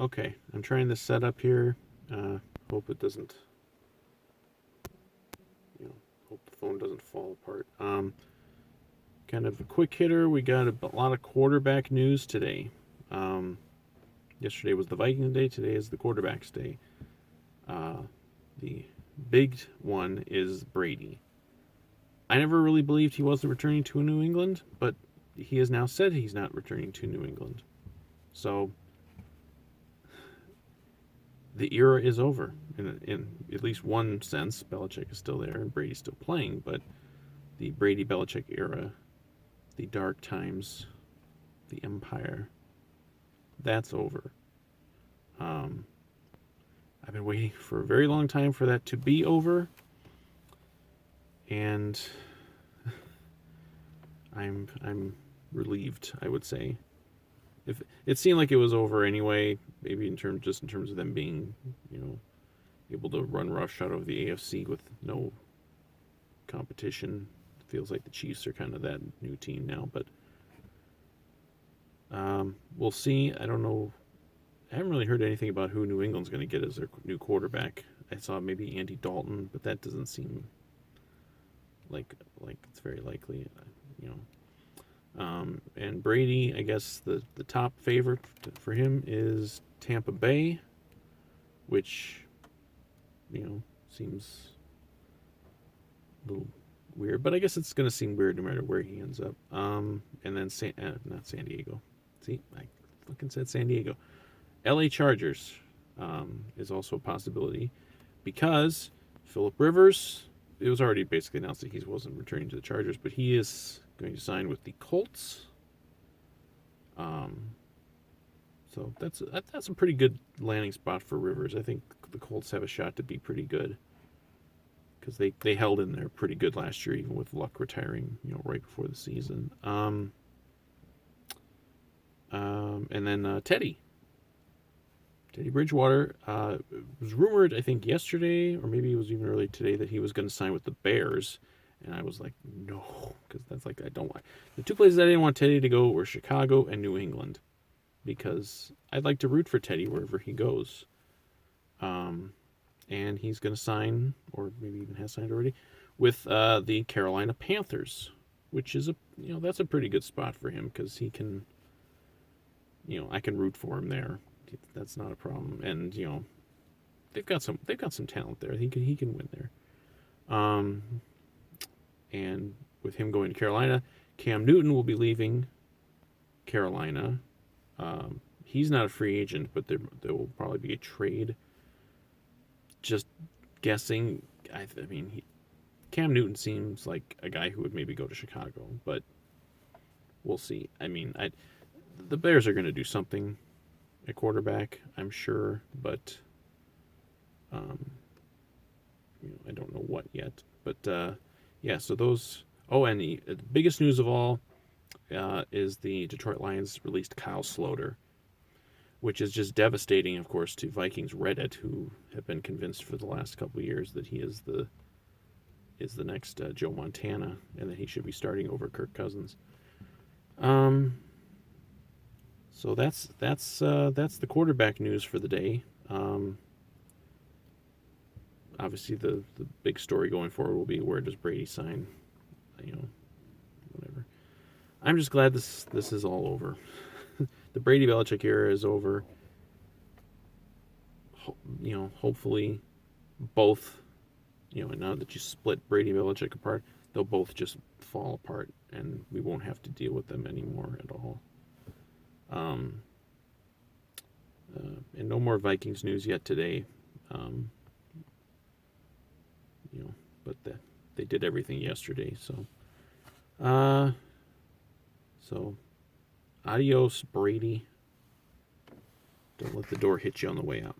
Okay, I'm trying this setup here. Hope it doesn't, hope the phone doesn't fall apart. Kind of a quick hitter. We got a lot of quarterback news today. Um, Yesterday was the Vikings day. Today is the quarterbacks day. The big one is Brady. I never really believed he wasn't returning to New England, but he has now said he's not returning to New England. So the era is over in at least one sense. Belichick is still there and Brady's still playing, but the Brady Belichick era, the dark times, the empire, that's over. I've been waiting for a very long time for that to be over, and I'm relieved, I would say. If it seemed like it was over anyway, maybe in terms of them being, able to run roughshod over the AFC with no competition. It feels like the Chiefs are kind of that new team now, but we'll see. I don't know. I haven't really heard anything about who New England's going to get as their new quarterback. I saw maybe Andy Dalton, but that doesn't seem like it's very likely, you know. And Brady, I guess the top favorite for him is Tampa Bay, which, seems a little weird, but I guess it's going to seem weird no matter where he ends up. And then not San Diego. See, I fucking said San Diego. LA Chargers is also a possibility because Phillip Rivers, it was already basically announced that he wasn't returning to the Chargers, but he is going to sign with the Colts. So that's a pretty good landing spot for Rivers. I think the Colts have a shot to be pretty good because they held in there pretty good last year, even with Luck retiring, right before the season. And then Teddy Bridgewater was rumored, I think, yesterday, or maybe it was even early today, that he was going to sign with the Bears. And I was like, no, because that's I don't want. The two places I didn't want Teddy to go were Chicago and New England, because I'd like to root for Teddy wherever he goes. And he's going to sign, or maybe even has signed already, with the Carolina Panthers, which is that's a pretty good spot for him because he can, I can root for him there. That's not a problem, and they've got some talent there. He can win there. And with him going to Carolina, Cam Newton will be leaving Carolina. He's not a free agent, but there will probably be a trade. Just guessing. I mean, Cam Newton seems like a guy who would maybe go to Chicago, but we'll see. I mean, the Bears are going to do something at quarterback, I'm sure, but I don't know what yet. But yeah, so those. Oh, and the biggest news of all is the Detroit Lions released Kyle Sloter, which is just devastating, of course, to Vikings Reddit, who have been convinced for the last couple of years that he is the next Joe Montana and that he should be starting over Kirk Cousins. So that's the quarterback news for the day. Obviously, the big story going forward will be where does Brady sign? Whatever. I'm just glad this is all over. The Brady Belichick era is over. Hopefully, both. And now that you split Brady Belichick apart, they'll both just fall apart, and we won't have to deal with them anymore at all. And no more Vikings news yet today. But they did everything yesterday. So adios, Brady. Don't let the door hit you on the way out.